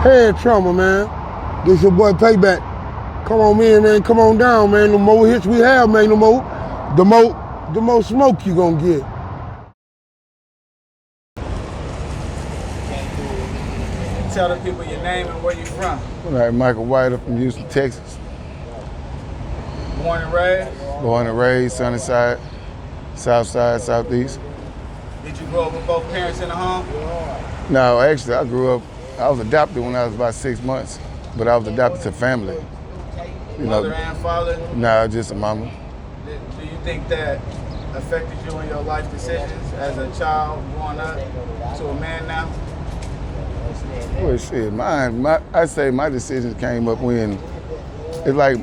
head trauma, man. This your boy Payback. Come on, man, come on down, man. The more hits we have, man, the more smoke you gonna get. Tell the people your name and where you from. All right, Michael White from Houston, Texas. Born and raised? Born and raised, sunny side, south side, southeast. Did you grow up with both parents in the home? No, actually, I was adopted when I was about 6 months, but I was adopted to family. Mother and father? No, just a mama. Do you think that affected you in your life decisions as a child growing up to a man now? Well, shit, I say my decisions came up when it's like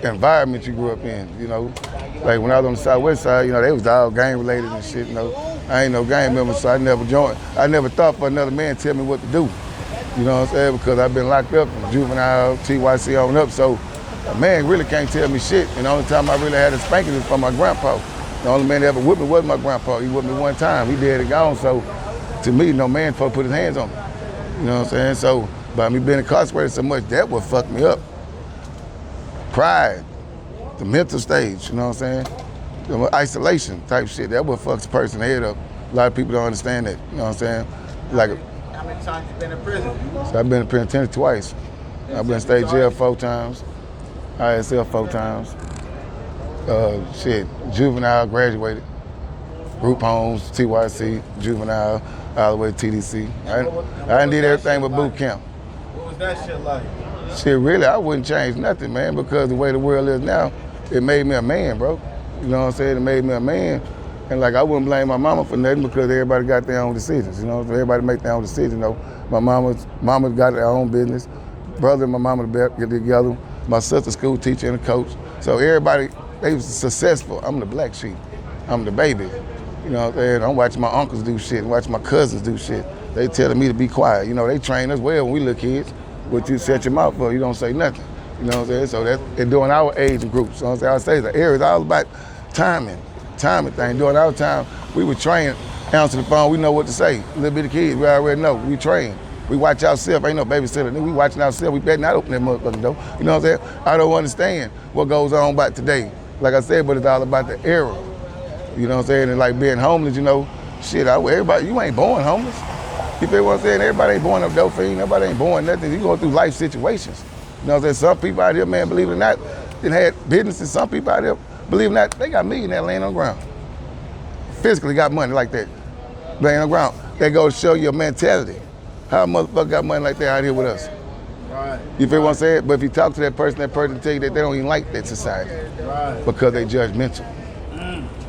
the environment you grew up in, you know. Like when I was on the southwest side, you know, they was all gang related and shit, you know. I ain't no gang member, so I never joined. I never thought for another man to tell me what to do. You know what I'm saying? Because I've been locked up from juvenile, TYC on up, so a man really can't tell me shit. And the only time I really had a spanking was from my grandpa. The only man that ever whipped me was my grandpa. He whipped me one time. He dead and gone, so to me, no man supposed to put his hands on me. You know what I'm saying? So by me being incarcerated so much, that would fuck me up. Pride, the mental stage, you know what I'm saying? The isolation type shit, that what fucks a person's head up. A lot of people don't understand that, you know what I'm saying? Like, how many times you been in prison? So I've been in penitentiary twice. I've been in state jail 4 times, ISL 4 times. Juvenile, graduated. Group homes, TYC, juvenile, all the way to TDC. I did everything but boot camp. What was that shit like? Shit, really, I wouldn't change nothing, man, because the way the world is now, it made me a man, bro. You know what I'm saying? It made me a man. And like, I wouldn't blame my mama for nothing because everybody got their own decisions, you know? Everybody make their own decisions, you know? My mama got their own business. Brother and my mama get together. My sister, school teacher and a coach. So everybody, they was successful. I'm the black sheep. I'm the baby. You know what I'm saying? I'm watching my uncles do shit and watching my cousins do shit. They telling me to be quiet. You know, they train us well when we little kids. What you set your mouth for, you don't say nothing. You know what I'm saying? So they're doing our age groups. You know what I'm saying? I say the era is all about timing thing. During our time, we were trained, answer the phone, we know what to say. Little bitty kids, we already know, we train. We watch ourselves, ain't no babysitter. We watching ourselves, we better not open that motherfucking door. You know what I'm saying? I don't understand what goes on about today. Like I said, but it's all about the era. You know what I'm saying? And like being homeless, you know, shit, everybody, you ain't born homeless. You feel what I'm saying? Everybody ain't born a dope fiend, nobody ain't born nothing. You going through life situations. You know what I'm saying? Some people out here, man, believe it or not, they had businesses. Some people out here, believe it or not, they got millionaires laying on the ground. Physically got money like that, laying on the ground. That goes to show your mentality. How a motherfucker got money like that out here with us? Right. You feel what I'm saying? But if you talk to that person tell you that they don't even like that society. Right. Because they judgmental.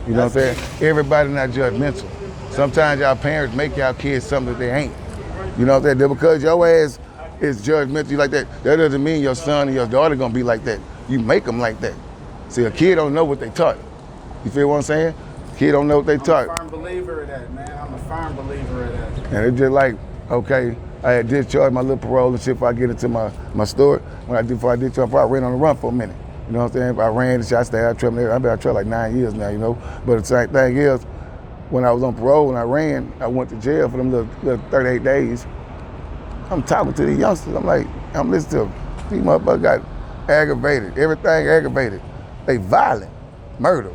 You know what I'm saying? Everybody not judgmental. Sometimes y'all parents make y'all kids something that they ain't. You know what I'm saying? Because your ass is judgmental like that doesn't mean your son and your daughter gonna be like that. You make them like that. See, a kid don't know what they taught. You feel what I'm saying? Kid don't know what they taught. I'm a firm believer of that, man. I'm a firm believer of that. And it's just like, okay, I had discharged my little parole and shit before I get into my store. Before I discharged, I ran on the run for a minute. You know what I'm saying? If I ran and shit, I stayed out of trouble. I've been out of trouble like 9 years now, you know? But the same thing is, when I was on parole and I ran, I went to jail for them little 38 days. I'm talking to these youngsters. I'm listening to them. These motherfuckers got aggravated, everything aggravated. They violent, murder,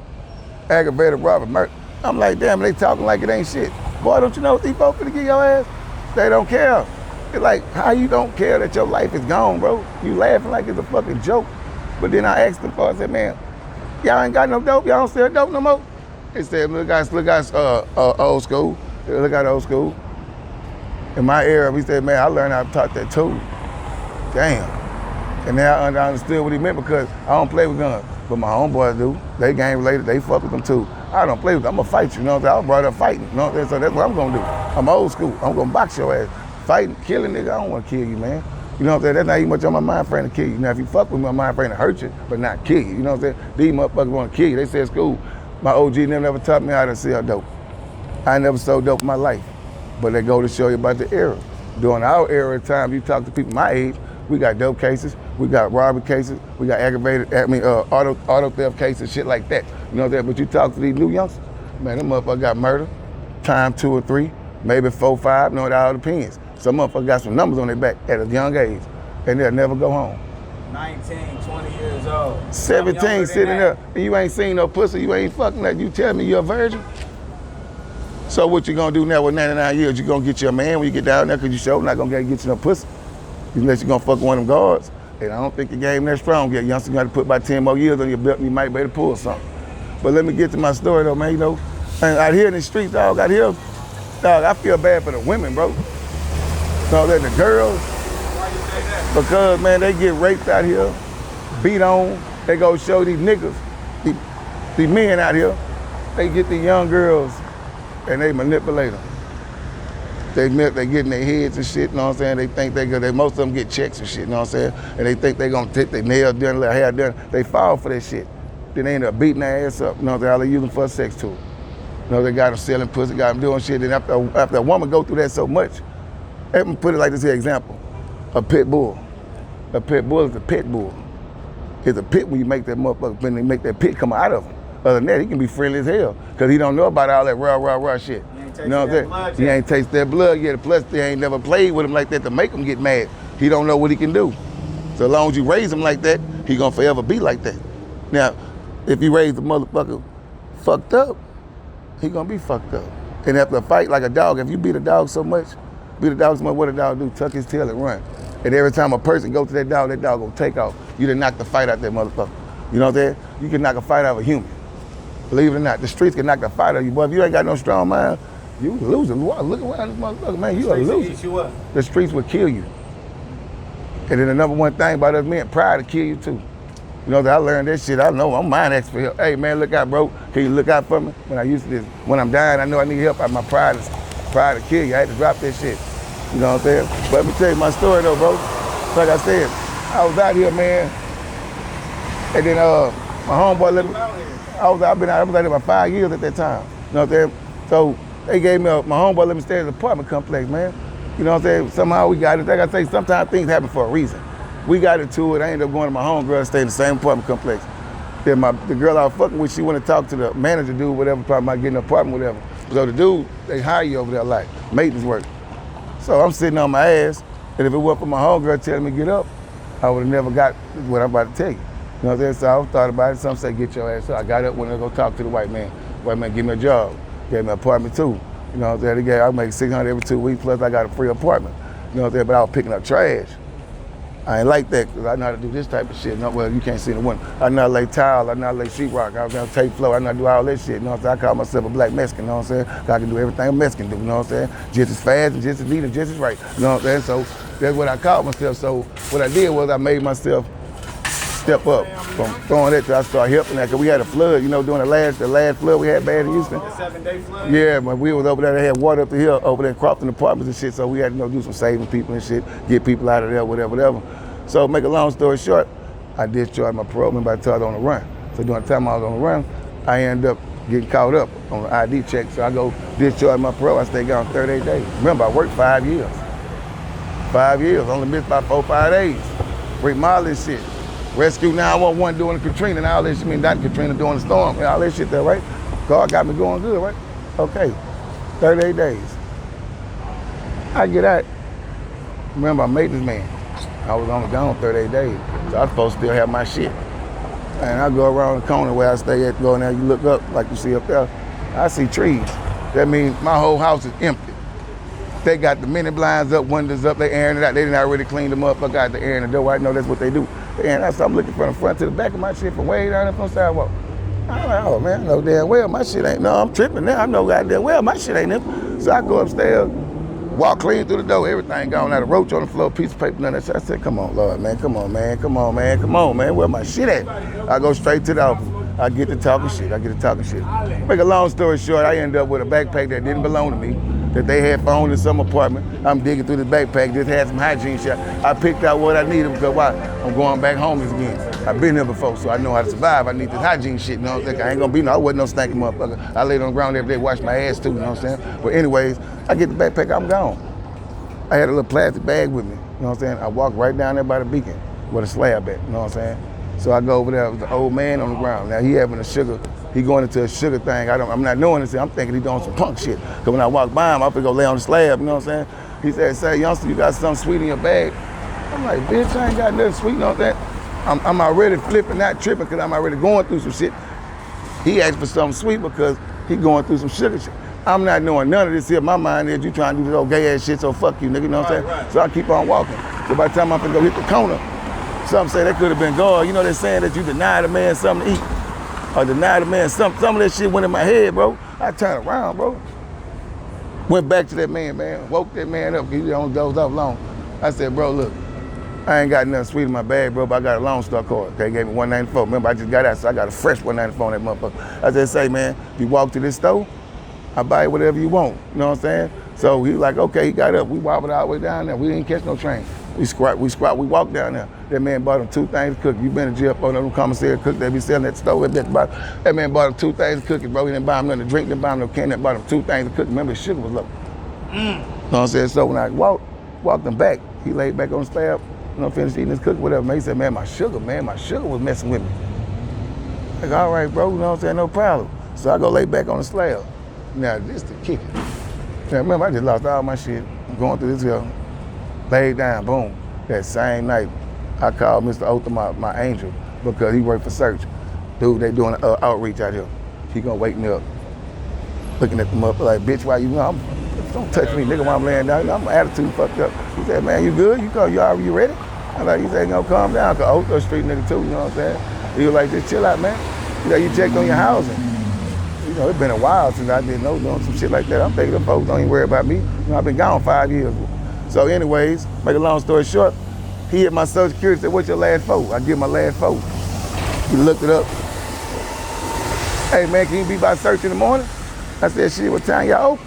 aggravated robbery, murder. I'm like, damn, they talking like it ain't shit. Boy, don't you know what these folks finna get your ass? They don't care. It's like, how you don't care that your life is gone, bro? You laughing like it's a fucking joke. But then I asked them for, I said, man, y'all ain't got no dope? Y'all don't sell dope no more? They said, look guys, old school. Look at old school. In my era, we said, man, I learned how to talk that too. Damn. And now I understood what he meant because I don't play with guns. But my homeboys do. They gang related, they fuck with them too. I don't play with them, I'm gonna fight you, you know what I'm saying? I was brought up fighting, you know what I'm saying? So that's what I'm gonna do. I'm old school, I'm gonna box your ass. Fighting, killing nigga, I don't wanna kill you, man. You know what I'm saying? That's not even much on my mind frame to kill you. Now if you fuck with me, my mind frame to hurt you, but not kill you, you know what I'm saying? These motherfuckers wanna kill you. They said school, my OG never taught me how to sell dope. I never sold dope in my life. But they go to show you about the era. During our era of time, you talk to people my age, we got dope cases, we got robbery cases, we got auto theft cases, shit like that. You know that? But you talk to these new youngsters, man, them motherfuckers got murder, time 2 or 3, maybe 4, 5, no, it all depends. Some motherfuckers got some numbers on their back at a young age, and they'll never go home. 19, 20 years old. 17 sitting there, and you ain't seen no pussy, you ain't fucking that. You tell me you're a virgin? So what you gonna do now with 99 years? You gonna get your man when you get down there, because you sure not gonna get you no pussy unless you gonna fuck one of them guards. And I don't think the game that strong yet. Youngster, you got to put about 10 more years on your belt and you might be able to pull something. But let me get to my story though, man. You know, and out here in the streets, dog, out here, dog, I feel bad for the women, bro. So that the girls, Why you say that? because man, they get raped out here, beat on. They go show these niggas, these men out here, they get the young girls and they manipulate them. They get in their heads and shit, you know what I'm saying? They think most of them get checks and shit, you know what I'm saying? And they think they gonna take their nails done, their hair done. They fall for that shit. Then they end up beating their ass up, you know what I'm saying? All they use them for a sex tool. You know, they got them selling pussy, got them doing shit. Then after a woman go through that so much, let me put it like this here example. A pit bull. A pit bull is a pit bull. It's a pit when you make that motherfucker, when they make that pit come out of him. Other than that, he can be friendly as hell, because he don't know about all that raw shit. You know what I'm saying? He ain't taste that blood yet. Plus, they ain't never played with him like that to make him get mad. He don't know what he can do. So as long as you raise him like that, he gonna forever be like that. Now, if you raise the motherfucker fucked up, he gonna be fucked up. And after a fight, like a dog, if you beat a dog so much, what a dog do? Tuck his tail and run. And every time a person go to that dog gonna take off. You done knock the fight out that motherfucker. You know what I'm saying? You can knock a fight out of a human. Believe it or not, the streets can knock the fight out of you. Boy, if you ain't got no strong mind, you losing. Look around this motherfucker, man, you a loser. The streets will kill you. And then the number one thing about us men, pride will kill you too. You know, I learned that shit. I know I'm mind expert for help. Hey man, look out, bro. Can you look out for me? When I'm dying, I know I need help. My pride to kill you. I had to drop that shit. You know what I'm saying? But let me tell you my story though, bro. Like I said, I was out here, man. And then my homeboy let me. I was out there about 5 years at that time. You know what I'm saying? So they gave me my homeboy let me stay in the apartment complex, man. You know what I'm saying? Somehow we got it. Like I say, sometimes things happen for a reason. We got into it. I ended up going to my homegirl and staying in the same apartment complex. Then the girl I was fucking with, she wanted to talk to the manager dude, whatever, probably about getting an apartment, whatever. So the dude, they hire you over there like maintenance work. So I'm sitting on my ass, and if it wasn't for my homegirl telling me to get up, I would have never got what I'm about to tell you. You know what I'm saying? So I thought about it. Some say, get your ass up. I got up, went to go talk to the white man. White man gave me a job, gave me an apartment too. You know what I'm saying? I make $600 every 2 weeks, plus I got a free apartment. You know what I'm saying? But I was picking up trash. I ain't like that, because I know how to do this type of shit. No, well, you can't see the one. I know how to lay tile, I know how to lay sheetrock, I know how to tape floor, I know how to do all that shit. You know what I'm saying? I call myself a black Mexican, you know what I'm saying? I can do everything a Mexican do, you know what I'm saying? Just as fast and just as neat and just as right. You know what I'm saying? So that's what I called myself. So what I did was I made myself step up from throwing that till I started helping that. Cause we had a flood, you know, during the last flood we had bad in Houston. The 7-day flood? Yeah, but we was over there, they had water up the hill over there, Crofton apartments and shit. So we had to, you know, do some saving people and shit, get people out of there, whatever. So make a long story short, I discharged my parole by the time I was on the run. So during the time I was on the run, I ended up getting caught up on the ID check. So I go discharge my parole, I stay gone 38 days. Remember, I worked 5 years. 5 years, only missed by 4 or 5 days. Remodeling shit. Rescue 911 doing the Katrina and all that shit. I mean, not Katrina doing the storm and all that shit there, right? God got me going good, right? Okay, 38 days. I get out. Remember, I'm maintenance man. I was only gone 38 days, so I was supposed to still have my shit. And I go around the corner where I stay at, go in there, you look up, like you see up there, I see trees. That means my whole house is empty. They got the mini blinds up, windows up, they airing it out. They didn't already clean them up, I got the air in the door. I know that's what they do. And I'm looking from the front to the back of my shit from way down there from the sidewalk. I'm like, oh man, I know damn well my shit ain't, no, I'm tripping now. I know goddamn well my shit ain't them. So I go upstairs, walk clean through the door, everything gone. Had a roach on the floor, piece of paper, none of that shit. I said, come on, Lord, man, come on, man, where my shit at? I go straight to the office. I get to talking shit. Make a long story short, I end up with a backpack that didn't belong to me, that they had found in some apartment. I'm digging through the backpack, just had some hygiene shit. I picked out what I needed because why? I'm going back homeless again. I've been here before, so I know how to survive. I need this hygiene shit, you know what I'm saying? I ain't gonna be I wasn't no stinking motherfucker. I laid on the ground every day, wash my ass too, you know what I'm saying? But anyways, I get the backpack, I'm gone. I had a little plastic bag with me, you know what I'm saying? I walked right down there by the beacon where the slab at, you know what I'm saying? So I go over there, with the old man on the ground. Now he having he going into a sugar thing. I'm not knowing this, I'm thinking he doing some punk shit. Cause when I walk by him, I'm gonna go lay on the slab, you know what I'm saying? He said, say, youngster, you got something sweet in your bag? I'm like, bitch, I ain't got nothing sweet on that. I'm already flipping, not tripping, because I'm already going through some shit. He asked for something sweet because he going through some sugar shit. I'm not knowing none of this here. My mind is you trying to do this old gay ass shit, so fuck you, nigga, you know what I'm saying? Right. So I keep on walking. So by the time I'm gonna go hit the corner, some say that could have been God. You know they're saying that you denied a man something to eat. Or denied a man something. Some of that shit went in my head, bro. I turned around, bro. Went back to that man, woke that man up. He don't doze off long. I said, bro, look, I ain't got nothing sweet in my bag, bro, but I got a Lone Star card. Okay, gave me $194. Remember, I just got out, so I got a fresh $194 on that motherfucker. I just say, man, if you walk to this store, I buy whatever you want. You know what I'm saying? So he was like, okay, he got up. We wobbled all the way down there. We didn't catch no train. We walked down there. That man bought him 2 things to cook. You been to jail for them commissary cook they be selling at the store. That man bought him 2 things to cook, bro. He didn't buy him nothing to drink, didn't buy him no candy, bought him 2 things to cook. Remember, his sugar was low. You know what I'm saying? So when I walked him back, he laid back on the slab, finished eating his cookie, whatever. Man, he said, man, my sugar was messing with me. Like, all right, bro, you know what I'm saying? No problem. So I go lay back on the slab. Now, this the kicker. Now, remember, I just lost all my shit. I'm going through this here. Laid down, boom. That same night, I called Mr. Otham, my angel, because he worked for Search. Dude, they doing outreach out here. He gonna wake me up. Looking at the motherfucker like, bitch, why you know? Don't touch me, nigga, while I'm laying down. My attitude fucked up. He said, man, you good? You ready? I'm like, he said, no, calm down, cause Otham street nigga too, you know what I'm saying? He was like, just chill out, man. You checked on your housing. You know, it's been a while since I did doing some shit like that. I'm thinking the folks don't even worry about me. You know, I've been gone 5 years. So anyways, make a long story short, he hit my Social Security, said, what's your last four? I give him my last four. He looked it up. Hey man, can you be by Search in the morning? I said, shit, what time y'all open?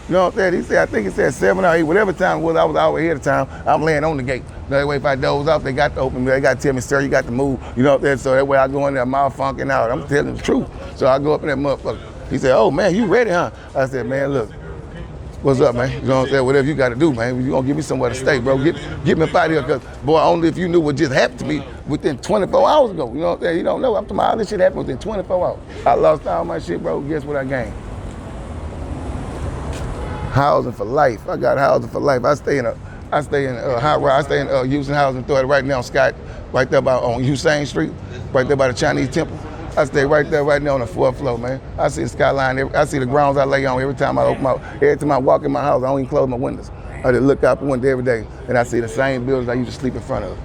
You know what I'm saying? He said, I think he said 7 or 8, whatever time it was, I was out ahead of time. I'm laying on the gate. That way if I doze off, they got to open me. They got to tell me, sir, you got to move. You know what I'm saying? So that way I go in there, mouth funking out. I'm telling the truth. So I go up in that motherfucker. He said, oh man, you ready, huh? I said, man, look, what's up, man? You know what I'm saying? Whatever you got to do, man. You gonna give me somewhere to stay, bro. Get me up out of here, because, boy, only if you knew what just happened to me within 24 hours ago. You know what I'm saying? You don't know. I'm talking about all this shit happened within 24 hours. I lost all my shit, bro. Guess what I gained? Housing for life. I got housing for life. I stay in high rise. I stay in Houston Housing Authority right now, Scott, right there on Hussein Street, right there by the Chinese temple. I stay right there on the 4th floor, man. I see the skyline, I see the grounds I lay on every time I every time I walk in my house, I don't even close my windows. I just look out the window every day, and I see the same buildings I used to sleep in front of.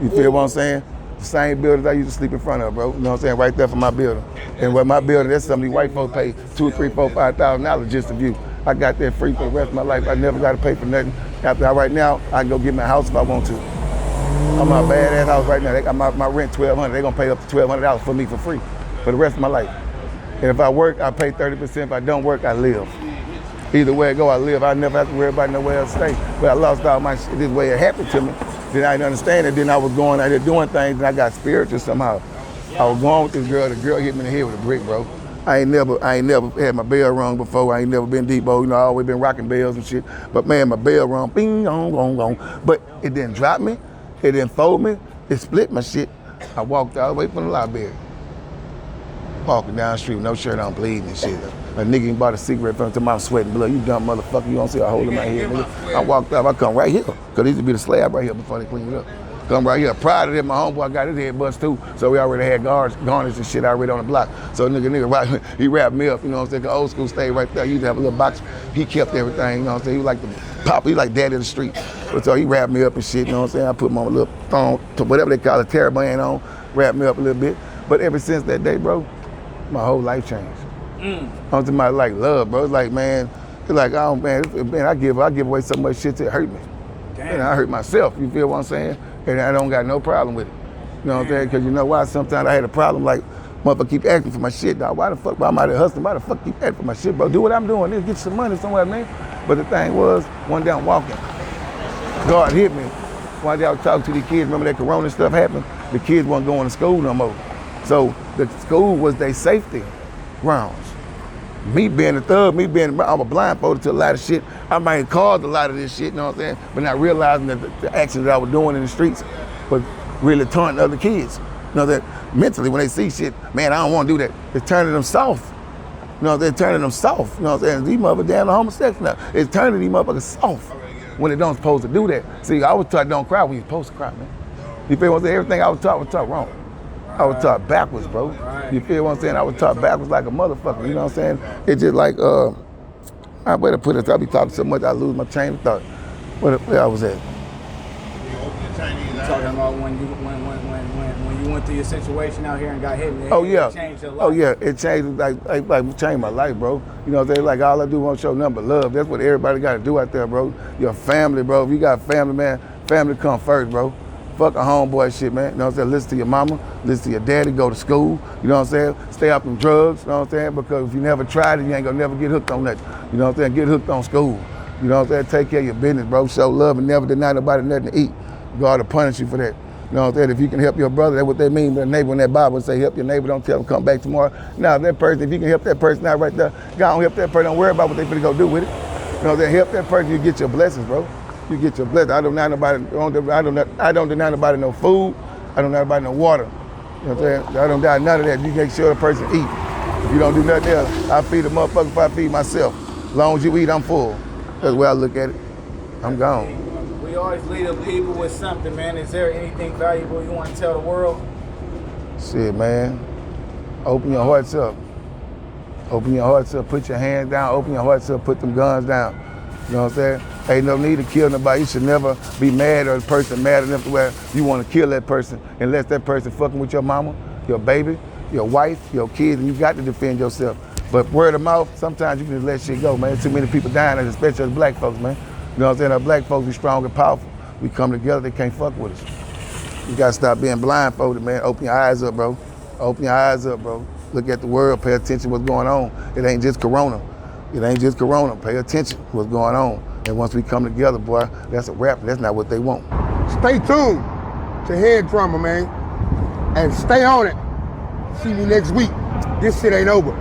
You feel what I'm saying? The same buildings I used to sleep in front of, bro. You know what I'm saying? Right there for my building. And with my building, that's something these white folks pay $2,000, $3,000, $4,000, $5,000 just to view. I got that free for the rest of my life. I never got to pay for nothing. Right now, I can go get my house if I want to. I'm in a badass house right now. They got my rent $1,200. They're gonna pay up to $1,200 for me for free for the rest of my life. And if I work, I pay 30%. If I don't work, I live. Either way it go, I live. I never have to worry about nowhere else to stay. But I lost all my shit. This way it happened to me. Then I didn't understand it. Then I was going out there doing things, and I got spiritual somehow. I was going with this girl. The girl hit me in the head with a brick, bro. I ain't never had my bell rung before. I ain't never been Debo. You know, I always been rocking bells and shit. But man, my bell rung, bing, gong, gong, gong. But it didn't drop me. It didn't fold me. It split my shit. I walked all the way from the library. Walking down the street with no shirt on, bleeding and shit. A nigga bought a cigarette from me, I'm sweating blood. You dumb motherfucker, you don't see a hole in my head, nigga. I walked up, I come right here. Cause there used to be the slab right here before they cleaned it up. Come right here. Prior to that, my homeboy got his head bust too. So we already had garnish and shit already on the block. So nigga, he wrapped me up, you know what I'm saying? Cause old school stayed right there. He used to have a little box. He kept everything, you know what I'm saying? He was like the pop, he like daddy of the street. But so he wrapped me up and shit, you know what I'm saying? I put him on a little thong, whatever they call it, terraband on, wrapped me up a little bit. But ever since that day, bro, my whole life changed. I'm talking about like love, bro. It's like, man, it's like, oh man, I give away so much shit to hurt me. Damn. And I hurt myself, you feel what I'm saying? And I don't got no problem with it. You know what I'm saying? Because you know why? Sometimes I had a problem like, motherfucker keep asking for my shit, dog. Why the fuck, I'm out there hustling, why the fuck keep asking for my shit, bro? Do what I'm doing, get some money somewhere, man. But the thing was, one day I'm walking, God hit me. One day I was talking to these kids, remember that corona stuff happened? The kids weren't going to school no more. So the school was their safety grounds. Me being a thug, I was blindfolded to a lot of shit. I might have caused a lot of this shit, you know what I'm saying? But not realizing that the actions that I was doing in the streets was really taunting other kids. You know, that mentally when they see shit, man, I don't want to do that. It's turning them soft. You know, they're turning them soft. You know what I'm saying? These motherfuckers down to homosexual now. It's turning these motherfuckers soft. when it don't supposed to do that. See, I was taught don't cry when you're supposed to cry, man. You feel what I'm saying? Everything I was taught wrong. I was taught backwards, bro. You feel what I'm saying? I was taught backwards like a motherfucker, you know what I'm saying? It's just like, I better put it, I be talking so much I lose my train of thought. Where I was at. You talking about when you went through your situation out here and got hit, and Oh yeah. It changed your life. Oh yeah, it changed like changed my life, bro. You know what I'm saying? Like all I do want to show nothing but love. That's what everybody gotta do out there, bro. Your family, bro. If you got family, man, family come first, bro. Fuck a homeboy shit, man. You know what I'm saying? Listen to your mama, listen to your daddy, go to school, you know what I'm saying? Stay off them drugs, you know what I'm saying? Because if you never tried it, you ain't gonna never get hooked on that. You know what I'm saying? Get hooked on school. You know what I'm saying? Take care of your business, bro. Show love and never deny nobody nothing to eat. God will punish you for that. You know what I'm saying? If you can help your brother, that's what they mean by the neighbor in that Bible say, help your neighbor, don't tell him come back tomorrow. Now that person, if you can help that person out right there, God will help that person, don't worry about what they finna go do with it. You know what I'm saying? Help that person, you get your blessings, bro. You get your blessings. I don't deny nobody, I don't deny nobody no food, I don't deny nobody no water. You know what I'm saying? I don't deny none of that. You make sure the person eat. If you don't do nothing else, I feed a motherfucker if I feed myself. As long as you eat, I'm full. That's the way I look at it. I'm gone. We always lead people with something, man. Is there anything valuable you want to tell the world? Shit, man. Open your hearts up. Open your hearts up. Put your hands down. Open your hearts up. Put them guns down. You know what I'm saying? Ain't no need to kill nobody. You should never be mad or the person mad enough to where you want to kill that person unless that person fucking with your mama, your baby, your wife, your kids, and you got to defend yourself. But word of mouth, sometimes you can just let shit go, man. Too many people dying, especially as black folks, man. You know what I'm saying? Our black folks be strong and powerful. We come together, they can't fuck with us. You gotta stop being blindfolded, man. Open your eyes up, bro. Open your eyes up, bro. Look at the world, pay attention to what's going on. It ain't just Corona. It ain't just Corona. Pay attention to what's going on. And once we come together, boy, that's a wrap. That's not what they want. Stay tuned to Head Drama, man. And stay on it. See me next week. This shit ain't over.